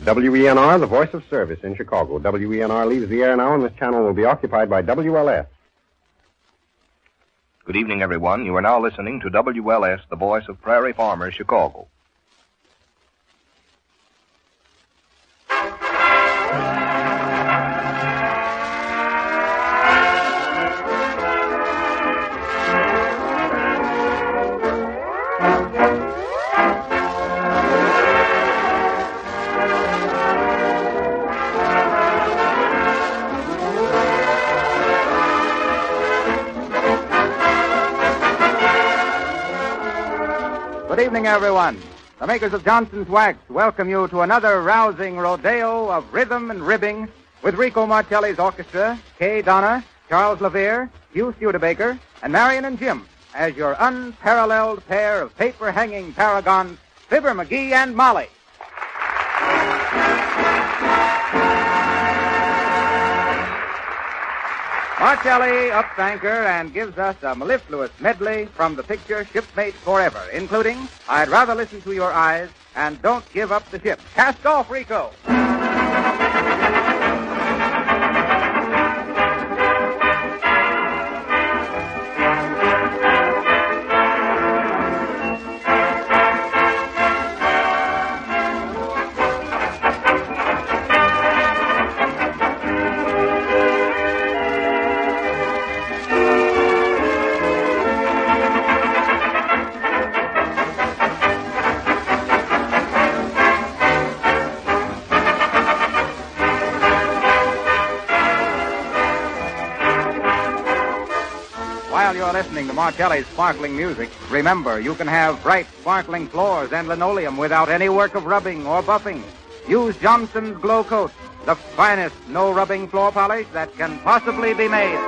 WENR, the voice of service in Chicago. WENR leaves the air now, and this channel will be occupied by WLS. Good evening, everyone. You are now listening to WLS, the voice of Prairie Farmers, Chicago. Good evening, everyone. The makers of Johnson's Wax welcome you to another rousing rodeo of rhythm and ribbing with Rico Martelli's orchestra, Kay Donna, Charles Levere, Hugh Studebaker, and Marian and Jim as your unparalleled pair of paper-hanging paragons, Fibber McGee and Molly. Martelli ups anchor and gives us a mellifluous medley from the picture Shipmates Forever, including I'd Rather Listen to Your Eyes and Don't Give Up the Ship. Cast off, Rico! While you're listening to Martelli's sparkling music, remember, you can have bright, sparkling floors and linoleum without any work of rubbing or buffing. Use Johnson's Glow Coat, the finest no-rubbing floor polish that can possibly be made.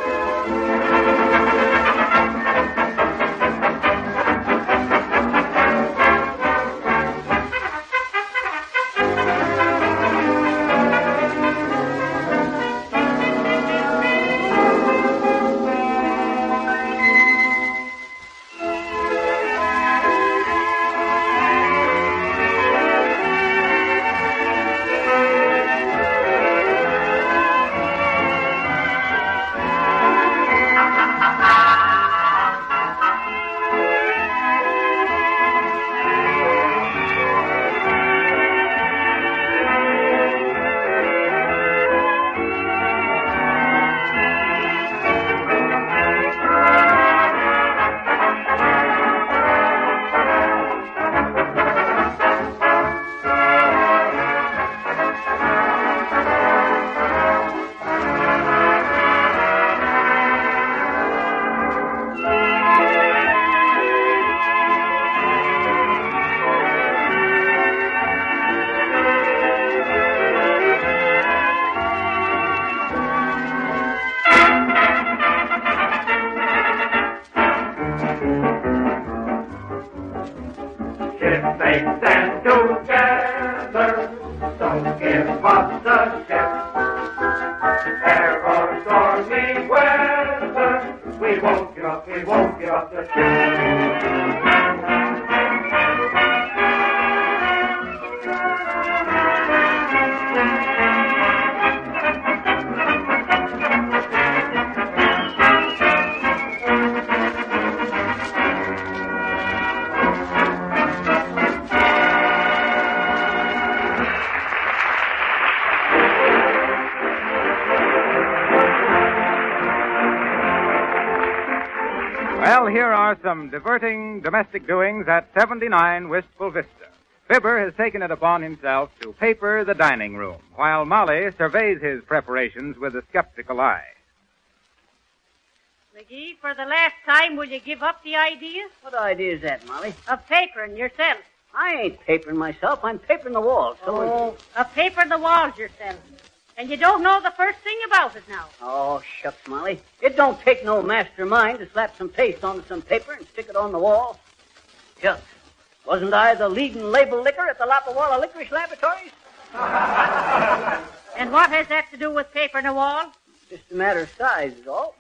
Well, here are some diverting domestic doings at 79 Wistful Vista. Fibber has taken it upon himself to paper the dining room, while Molly surveys his preparations with a skeptical eye. McGee, for the last time, will you give up the idea? What idea is that, Molly? Of papering yourself. I ain't papering myself. I'm papering the walls. Of papering the walls yourself. And you don't know the first thing about it now. Oh, shucks, Molly. It don't take no mastermind to slap some paste onto some paper and stick it on the wall. Shucks. Wasn't I the leading label licker at the Lapawalla Licorice Laboratories? And what has that to do with papering a wall? Just a matter of size is all.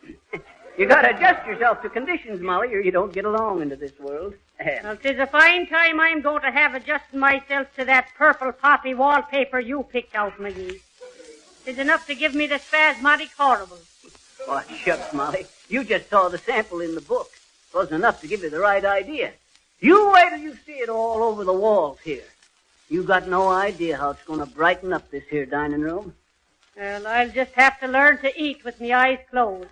You got to adjust yourself to conditions, Molly, or you don't get along into this world. Well, 'tis a fine time I'm going to have adjusting myself to that purple poppy wallpaper you picked out, McGee. 'Tis enough to give me the spasmodic horrible. Oh, shucks, Molly. You just saw the sample in the book. It wasn't enough to give you the right idea. You wait till you see it all over the walls here. You got no idea how it's going to brighten up this here dining room. Well, I'll just have to learn to eat with my eyes closed.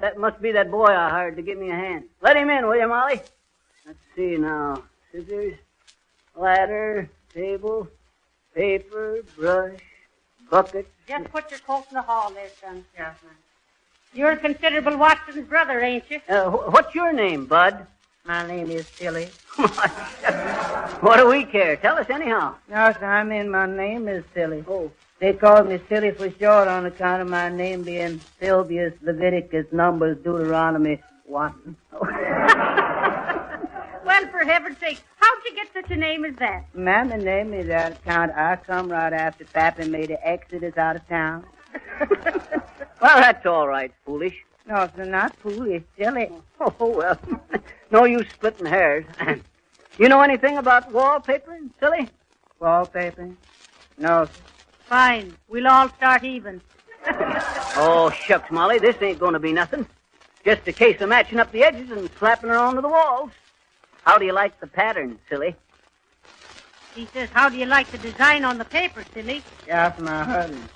That must be that boy I hired to give me a hand. Let him in, will you, Molly? Let's see now. Scissors, ladder, table, paper, brush, bucket. Just put your coat in the hall there, son. Yeah, man. You're Considerable Watson's brother, ain't you? What's your name, Bud? My name is Silly. What do we care? Tell us anyhow. No, sir, I mean my name is Silly. Oh. They call me Silly for short on account of my name being Sylvius, Leviticus, Numbers, Deuteronomy, Watson. Well, for heaven's sake, how'd you get such a name as that? Mammy named me that account. I come right after Pappy made the exodus out of town. Well, that's all right, foolish. No, sir, not foolish, silly. Oh, well, no use splitting hairs. You know anything about wallpapering, Silly? Wallpaper? No, sir. Fine. We'll all start even. Oh, shucks, Molly, this ain't going to be nothing. Just a case of matching up the edges and slapping her onto the walls. How do you like the pattern, Silly? He says, how do you like the design on the paper, Silly? Yes, my husband.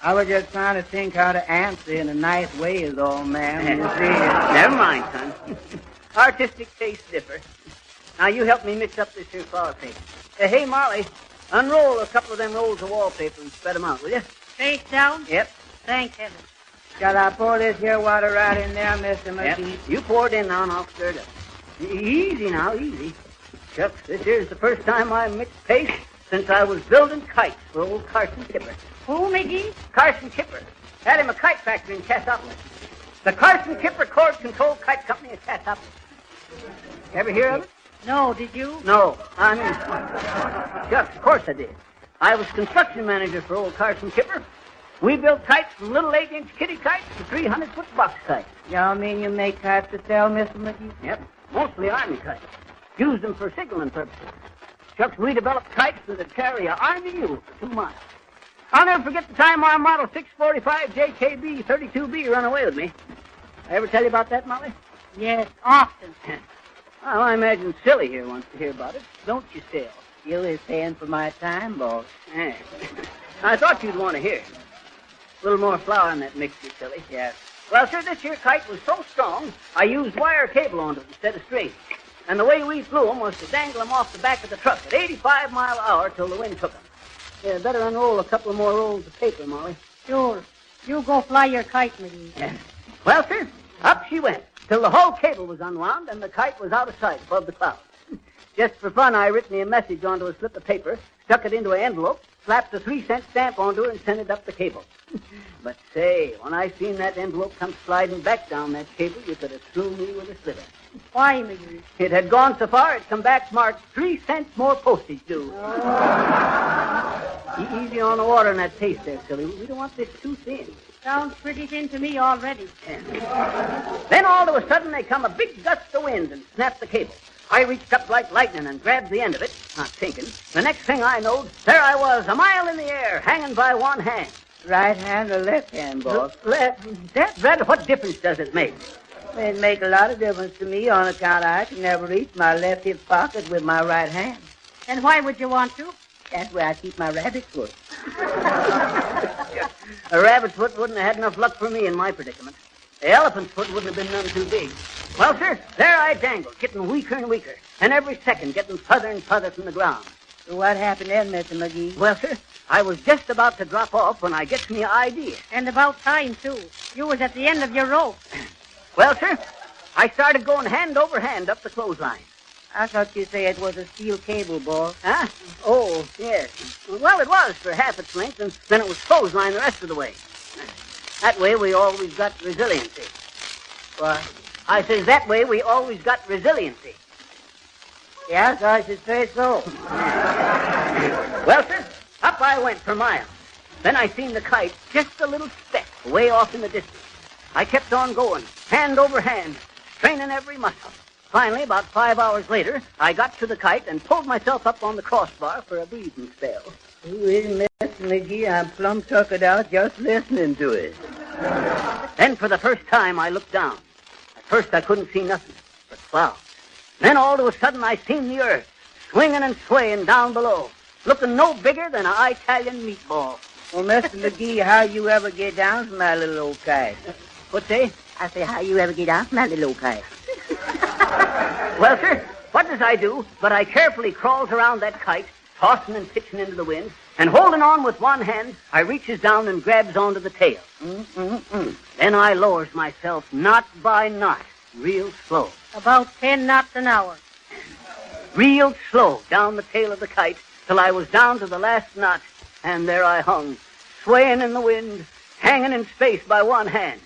I was just trying to think how to answer in a nice way is all, ma'am. You see. Never mind, son. Artistic tastes differ. Now, you help me mix up this here flower paper. Hey, Molly, unroll a couple of them rolls of wallpaper and spread them out, will you? Face down? Yep. Thank heaven. Shall I pour this here water right in there, Mr. McGee? Yep. You pour it in now and I'll stir it up. Easy now, easy. Shucks, this here's the first time I mixed paste since I was building kites for old Carson Kipper. Who, McGee? Carson Kipper. Had him a kite factory in Cassopolis. The Carson Kipper Cord Control Kite Company in Cassopolis. Ever hear of it? No, did you? No. I mean, shucks, of course I did. I was construction manager for old Carson Kipper. We built kites from little 8-inch kitty kites to 300-foot box kites. Y'all mean you make kites to sell, Mr. McGee? Yep, mostly army kites. Used them for signaling purposes. Shucks, we developed kites that'd carry an army mule for 2 miles. I'll never forget the time our Model 645 JKB 32B ran away with me. I ever tell you about that, Molly? Yes, often. Well, I imagine Silly here wants to hear about it. Don't you, Sil? You is paying for my time, boss. Yeah. I thought you'd want to hear. A little more flour in that mixture, Silly. Yes. Well, sir, this here kite was so strong, I used wire cable onto it instead of string. And the way we flew them was to dangle them off the back of the truck at 85 miles an hour till the wind took them. Yeah, better unroll a couple of more rolls of paper, Molly. Sure. You go fly your kite, McGee. Yeah. Well, sir, up she went till the whole cable was unwound and the kite was out of sight above the clouds. Just for fun, I written me a message onto a slip of paper, stuck it into an envelope, slapped a 3-cent stamp onto her, and sent it up the cable. But say, when I seen that envelope come sliding back down that cable, you could have slew me with a sliver. Why, McGee? It had gone so far, it come back marked 3 cents more postage due. Easy on the water in that paste there, Silly. We don't want this too thin. Sounds pretty thin to me already. Yeah. Then all of a sudden, there come a big gust of wind and snapped the cable. I reached up like lightning and grabbed the end of it, not thinking. The next thing I knowed, there I was, a mile in the air, hanging by one hand. Right hand or left hand, boss? Left. That, what difference does it make? It make a lot of difference to me on account I can never reach my left hip pocket with my right hand. And why would you want to? That's where I keep my rabbit foot. A rabbit's foot wouldn't have had enough luck for me in my predicament. The elephant's foot wouldn't have been none too big. Well, sir, there I dangled, getting weaker and weaker, and every second getting further and further from the ground. So what happened then, Mr. McGee? Well, sir, I was just about to drop off when I gets me an idea. And about time, too. You was at the end of your rope. Well, sir, I started going hand over hand up the clothesline. I thought you said it was a steel cable, boss. Huh? Oh, yes. Well, it was for half its length, and then it was clothesline the rest of the way. That way we always got resiliency. What? I says that way we always got resiliency. Yes, I should say so. Well, sir, up I went for miles. Then I seen the kite, just a little speck, way off in the distance. I kept on going, hand over hand, straining every muscle. Finally, about 5 hours later, I got to the kite and pulled myself up on the crossbar for a breathing spell. Mr. McGee, I'm plumb tuckered out just listening to it. Then for the first time, I looked down. At first, I couldn't see nothing but clouds. Then all of a sudden, I seen the earth swinging and swaying down below, looking no bigger than an Italian meatball. Well, Mr. McGee, how you ever get down from that little old kite? What's that? I say, how you ever get down from that little old kite? Well, sir, what does I do? But I carefully crawls around that kite, tossing and pitching into the wind, and holding on with one hand, I reaches down and grabs onto the tail. Then I lowers myself knot by knot, real slow. About 10 knots an hour. Real slow down the tail of the kite till I was down to the last knot, and there I hung, swaying in the wind, hanging in space by one hand.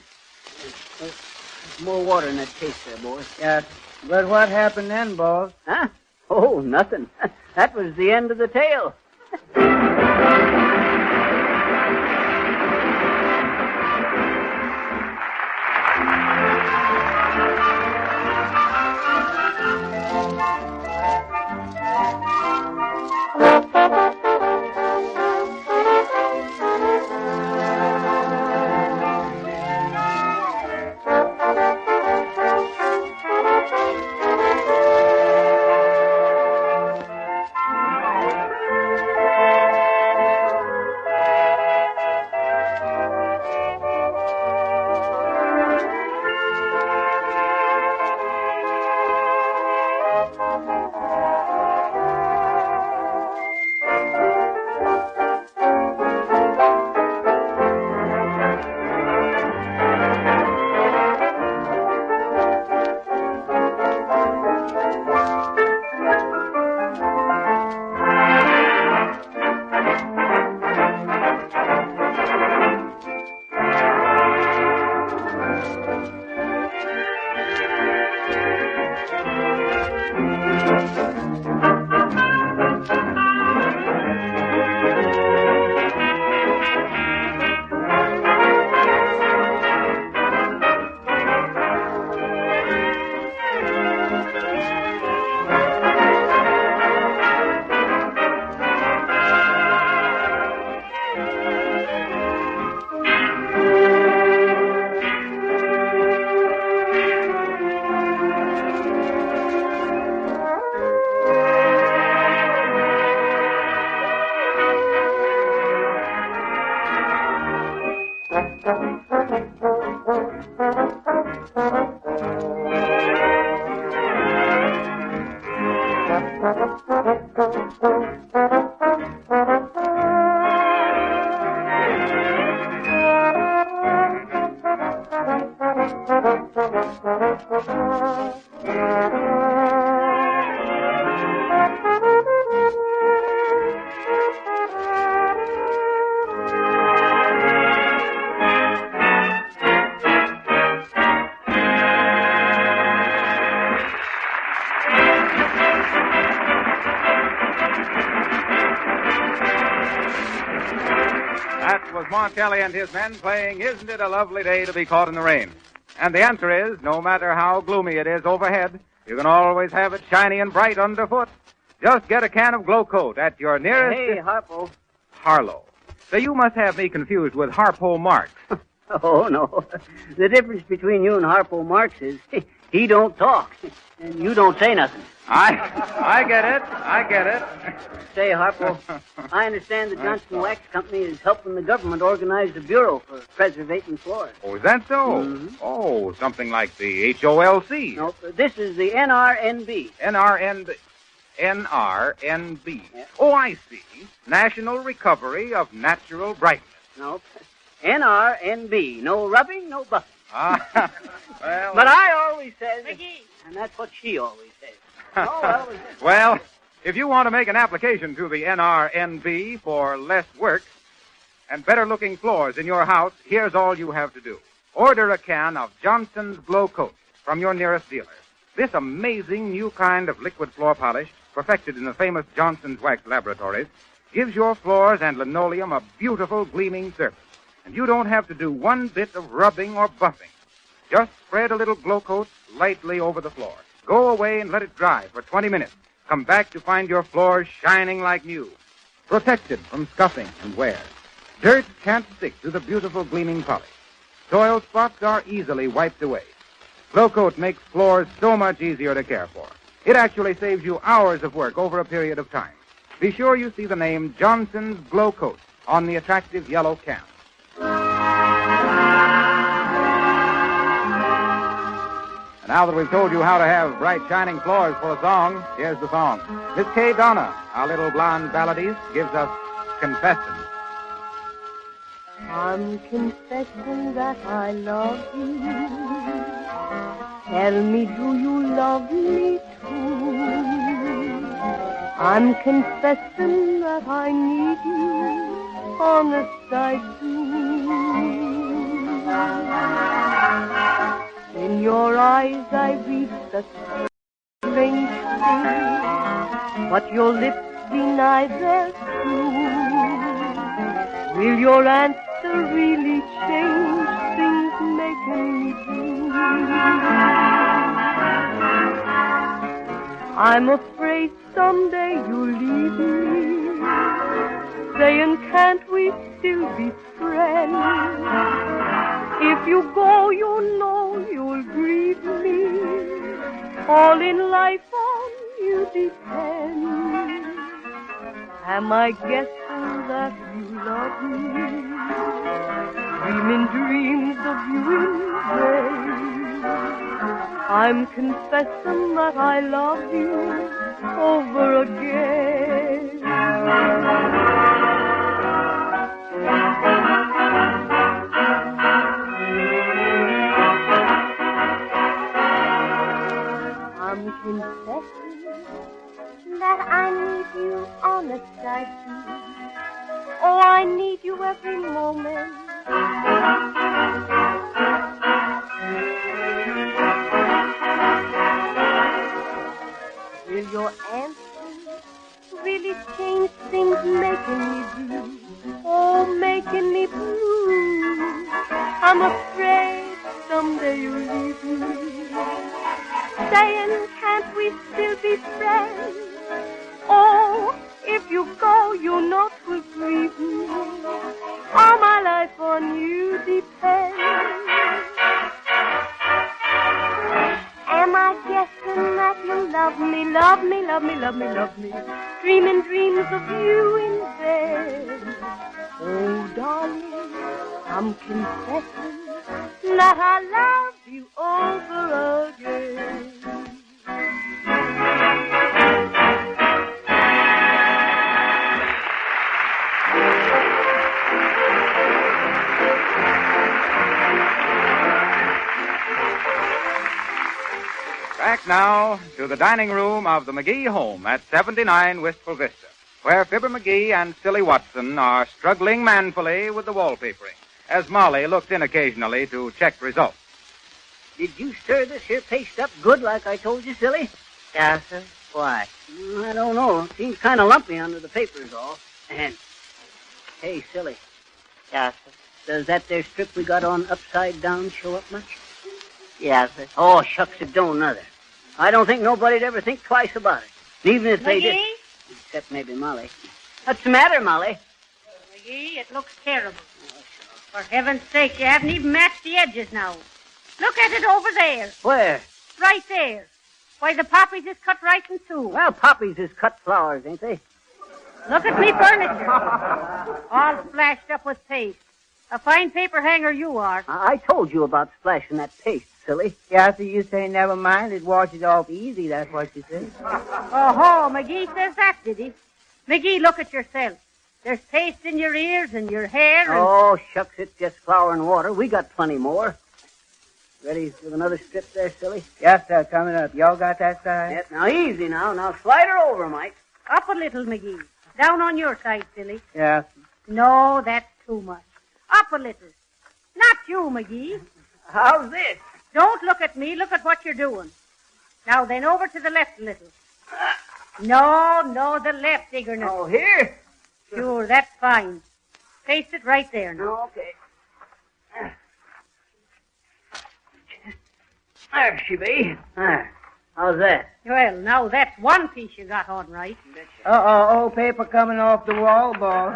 More water in that case there, boys. Yes. But what happened then, boss? Huh? Oh, nothing. That was the end of the tale. Kelly and his men playing Isn't It a Lovely Day to Be Caught in the Rain? And the answer is, no matter how gloomy it is overhead, you can always have it shiny and bright underfoot. Just get a can of Glow Coat at your nearest... Hey, Harpo. Harlow. So you must have me confused with Harpo Marx. Oh, no. The difference between you and Harpo Marx is he don't talk, and you don't say nothing. I get it. I get it. Say, Harpo, I understand the Johnson Wax Company is helping the government organize a bureau for preservating flora. Oh, is that so? Mm-hmm. Oh, something like the HOLC. No, this is the NRNB. NRNB. Yeah. Oh, I see. National Recovery of Natural Brightness. No, NRNB. No rubbing, no buffing. Well... But I always says... McGee. And that's what she always says. Oh, well, if you want to make an application to the NRNB for less work and better-looking floors in your house, here's all you have to do. Order a can of Johnson's Glow Coat from your nearest dealer. This amazing new kind of liquid floor polish, perfected in the famous Johnson's Wax laboratories, gives your floors and linoleum a beautiful gleaming surface. And you don't have to do one bit of rubbing or buffing. Just spread a little Glow Coat lightly over the floor. Go away and let it dry for 20 minutes. Come back to find your floors shining like new. Protected from scuffing and wear. Dirt can't stick to the beautiful gleaming polish. Soil spots are easily wiped away. Glow Coat makes floors so much easier to care for. It actually saves you hours of work over a period of time. Be sure you see the name Johnson's Glow Coat on the attractive yellow can. And now that we've told you how to have bright, shining floors for a song, here's the song. Miss Kay Donna, our little blonde balladist, gives us Confession. I'm confessing that I love you. Tell me, do you love me too? I'm confessing that I need you, honest I do. In your eyes I read such strange things, but your lips deny their truth. Will your answer really change things making me blue? I'm afraid someday you'll leave me, saying can't we still be friends? If you go, you know you'll grieve me. All in life on you depends. Am I guessing that you love me? Dreaming dreams of you in vain. I'm confessing that I love you over again. I'm confessing that I need you, honest I do. Oh, I need you every moment. Will your answer really change things making me blue? Oh, making me blue. I'm afraid someday you'll leave me, saying can't we still be friends? Oh, if you go, you know 'twill grieve me. All my life on you depends. Am I guessing that you love me, love me, love me, love me, love me, dreaming dreams of you in bed? Oh, darling, I'm confessing that I love you over again. Back now to the dining room of the McGee home at 79 Wistful Vista, where Fibber McGee and Silly Watson are struggling manfully with the wallpapering, as Molly looks in occasionally to check results. Did you stir this here paste up good like I told you, Silly? Yeah, sir. Why? I don't know. It seems kind of lumpy under the papers all. And, hey, Silly, Yeah, sir. does that there strip we got on upside down show up much? Yeah, sir. Oh, shucks, it don't nother. I don't think nobody'd ever think twice about it. Even if they did. McGee? Except maybe Molly. What's the matter, Molly? McGee, it looks terrible. For heaven's sake, you haven't even matched the edges now. Look at it over there. Where? Right there. Why, the poppies is cut right in two. Well, poppies is cut flowers, ain't they? Look at me furniture. All splashed up with paste. A fine paper hanger you are. I told you about splashing that paste, Silly. Yeah, sir, you say never mind. It washes off easy. That's what you say. Oh, McGee says that, did he? McGee, look at yourself. There's paste in your ears and your hair and... Oh, shucks, it's just flour and water. We got plenty more. Ready with another strip there, Silly? Yes, sir, coming up. Y'all got that side? Yes, now easy now. Now slide her over, Mike. Up a little, McGee. Down on your side, silly. Yeah. No, that's too much. Up a little. Not you, McGee. How's this? Don't look at me. Look at what you're doing. Now then, over to the left a little. No, the left, Ignorant. Oh, here? Sure, that's fine. Paste it right there now. Okay. There she be. There. How's that? Well, now that's one piece you got on right. Old paper coming off the wall, boss.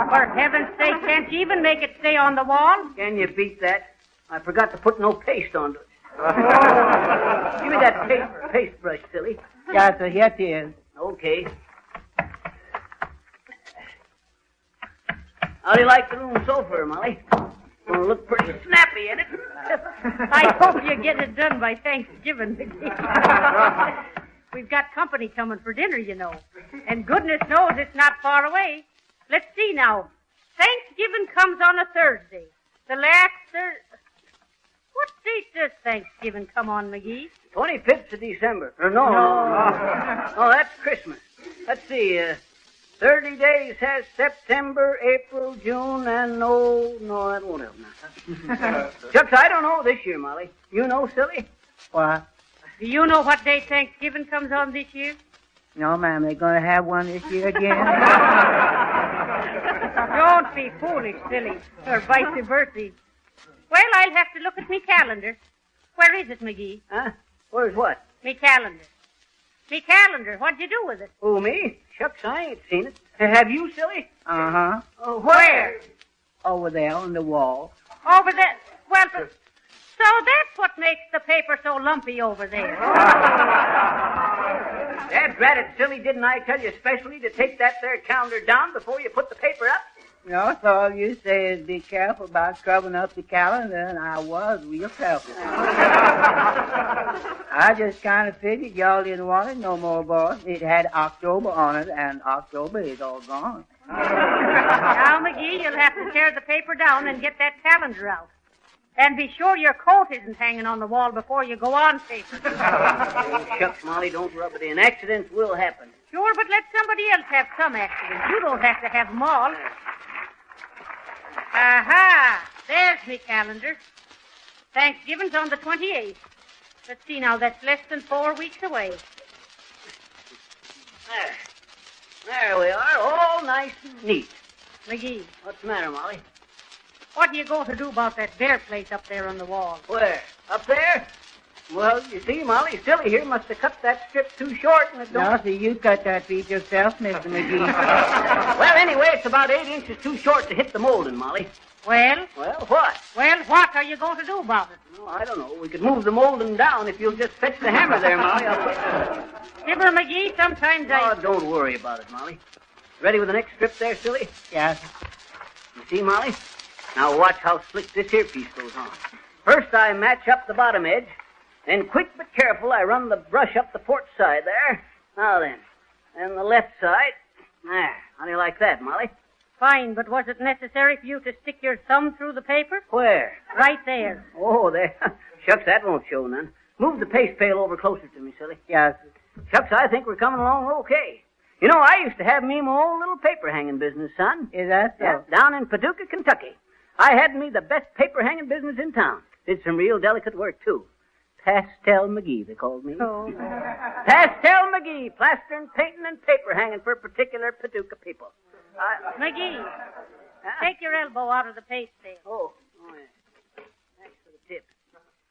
For heaven's sake, can't you even make it stay on the wall? Can you beat that? I forgot to put no paste on it. Give me that paste brush, silly. Yes, sir, here it is. Okay. How do you like the room so far, Molly? Gonna look pretty snappy in it. I hope you get it done by Thanksgiving. We've got company coming for dinner, you know. And goodness knows it's not far away. Let's see now. Thanksgiving comes on a Thursday. The last What date does Thanksgiving come on, McGee? 25th of December. No, that's Christmas. Let's see, 30 days has September, April, June, and no, that won't help now. Shucks, I don't know this year, Molly. You know, silly? What? Do you know what day Thanksgiving comes on this year? No, ma'am, they're going to have one this year again. Don't be foolish, silly, or vice versa. Well, I'll have to look at me calendar. Where is it, McGee? Huh? Where's what? Me calendar. Me calendar. What'd you do with it? Oh, me? Shucks, I ain't seen it. Have you, silly? Uh-huh. Oh, where? Over there on the wall. Over there. Well, so that's what makes the paper so lumpy over there. Dad, drat it, silly, didn't I tell you especially to take that there calendar down before you put the paper up? No, so all you say is be careful about scrubbing up the calendar, and I was real careful. I just kind of figured y'all didn't want it no more, boss. It had October on it, and October is all gone. Now, McGee, you'll have to tear the paper down and get that calendar out. And be sure your coat isn't hanging on the wall before you go on paper. Oh, shucks, Molly, don't rub it in. Accidents will happen. Sure, but let somebody else have some accidents. You don't have to have them all. Aha! There's me calendar. Thanksgiving's on the 28th. Let's see now, that's less than 4 weeks away. There we are, all nice and neat. McGee, What's the matter, Molly? what are you going to do about that bear place up there on the wall? Where? Up there? Well, you see, Molly, silly here must have cut that strip too short, and it don't... No, see, you cut that piece yourself, Mr. McGee. Well, anyway, it's about 8 inches too short to hit the molding, Molly. Well? Well, what? Well, what are you going to do about it? Oh, I don't know. We could move the molding down if you'll just fetch the hammer there, Molly. Fibber McGee, sometimes Oh, don't worry about it, Molly. Ready with the next strip there, silly? Yes. You see, Molly? Now watch how slick this here piece goes on. First, I match up the bottom edge. Then, quick but careful, I run the brush up the port side there. Now then. And the left side. There. How do you like that, Molly? Fine, but was it necessary for you to stick your thumb through the paper? Where? Right there. Oh, there. Shucks, that won't show none. Move the paste pail over closer to me, silly. Yes. Shucks, I think we're coming along okay. You know, I used to have me my own little paper hanging business, son. Is that so? Yeah, down in Paducah, Kentucky. I had me the best paper hanging business in town. Did some real delicate work, too. Pastel McGee, they called me. Oh. Pastel McGee, plastering, painting, and paper hanging for particular Paducah people. McGee, take your elbow out of the paste pail. Oh, yeah. Thanks for the tip.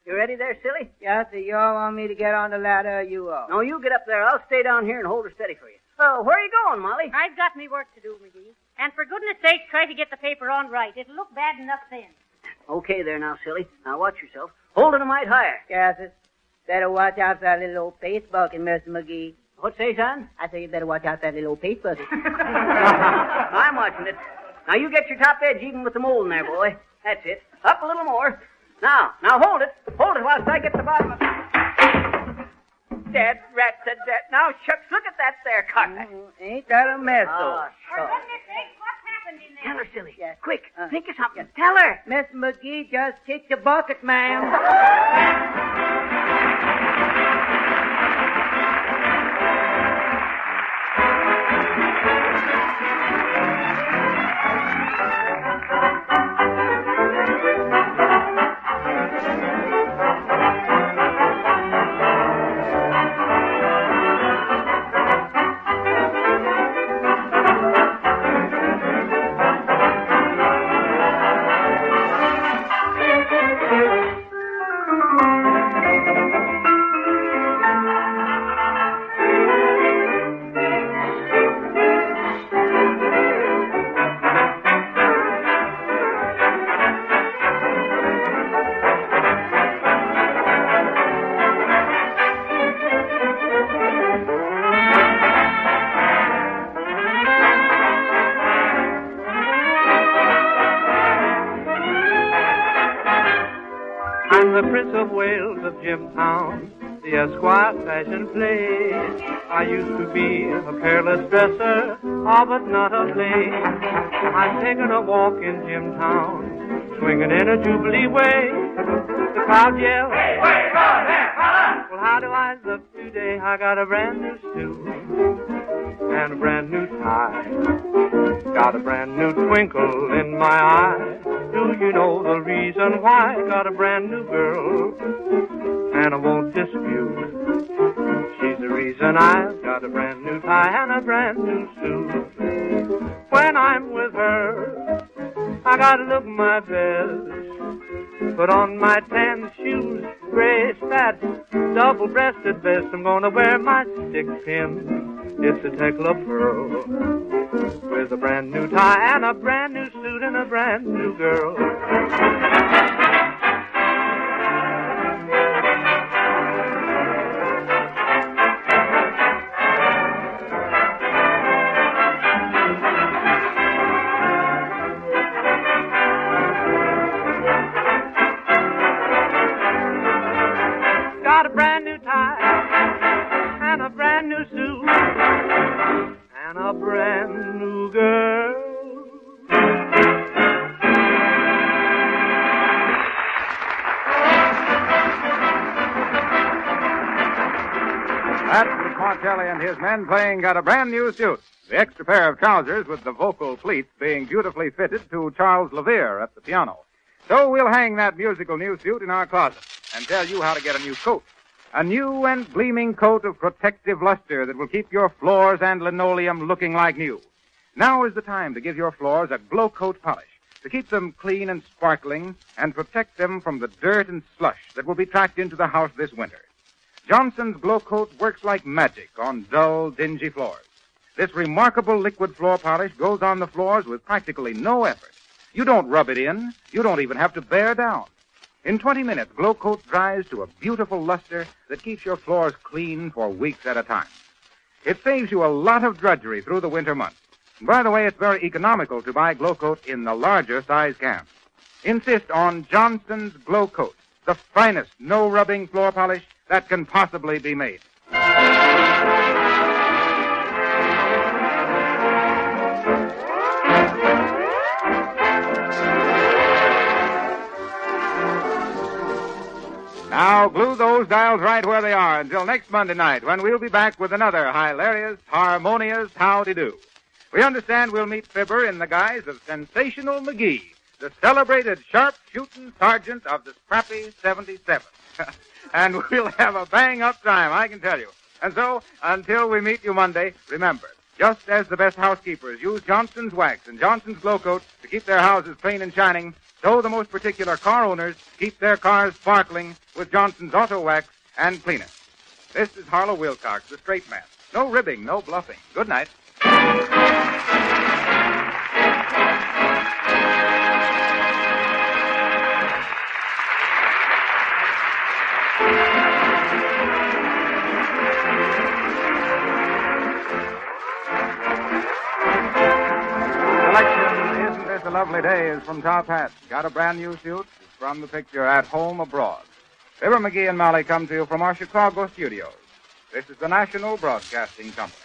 You ready there, silly? Yes, sir. You all want me to get on the ladder, or you all? No, you get up there. I'll stay down here and hold her steady for you. Where are you going, Molly? I've got me work to do, McGee. And for goodness sake, try to get the paper on right. It'll look bad enough then. Okay there now, silly. Now watch yourself. Hold it a mite higher. Yes, sir. Better watch out for that little old paste bucket, Mr. McGee. What say, son? I say you better watch out for that little old paste bucket. I'm watching it. Now you get your top edge even with the molding there, boy. That's it. Up a little more. Now hold it. Hold it whilst I get the bottom of it. Dad, rat, said that. Now, shucks, look at that there cut. Ain't that a mess, though? For goodness sake, what's happened in there? Tell her, silly. Quick, think of something. Tell her. Mr. McGee just kicked the bucket, ma'am. Wales of Jimtown, the Esquire fashion play. I used to be a careless dresser, but not of late. I'm taking a walk in Jimtown, swinging in a Jubilee way. The crowd yells, "Hey, wait, run, hey, fella!" Well, how do I look today? I got a brand new suit and a brand new tie. Got a brand new twinkle in my eye. Do you know the reason why? Got a brand new girl, and I won't dispute. She's the reason I've got a brand new tie and a brand new suit. When I'm with her, I gotta look my best. Put on my tan shoes, gray spats, double-breasted vest. I'm gonna wear my stick pin. It's a Tekla pearl with a brand new tie and a brand new suit and a brand new girl. Got a brand new tie and a brand new suit and a brand new girl. That's Martelli and his men playing Got a Brand New Suit. The extra pair of trousers with the vocal pleats being beautifully fitted to Charles Levere at the piano. So we'll hang that musical new suit in our closet and tell you how to get a new coat. A new and gleaming coat of protective luster that will keep your floors and linoleum looking like new. Now is the time to give your floors a glow coat polish to keep them clean and sparkling and protect them from the dirt and slush that will be tracked into the house this winter. Johnson's Glow Coat works like magic on dull, dingy floors. This remarkable liquid floor polish goes on the floors with practically no effort. You don't rub it in. You don't even have to bear down. In 20 minutes, Glow Coat dries to a beautiful luster that keeps your floors clean for weeks at a time. It saves you a lot of drudgery through the winter months. And by the way, it's very economical to buy Glow Coat in the larger size cans. Insist on Johnson's Glow Coat, the finest no-rubbing floor polish that can possibly be made. Now, glue those dials right where they are until next Monday night when we'll be back with another hilarious, harmonious howdy-do. We understand we'll meet Fibber in the guise of Sensational McGee, the celebrated sharp-shooting sergeant of the scrappy 77. And we'll have a bang-up time, I can tell you. And so, until we meet you Monday, remember, just as the best housekeepers use Johnson's Wax and Johnson's Glow Coat to keep their houses clean and shining, so the most particular car owners keep their cars sparkling with Johnson's Auto Wax and Cleaner. This is Harlow Wilcox, the straight man. No ribbing, no bluffing. Good night. Isn't This a Lovely Day is from Top Hat. Got a Brand New Suit is from the picture At Home Abroad. Fibber McGee and Molly come to you from our Chicago studios. This is the National Broadcasting Company.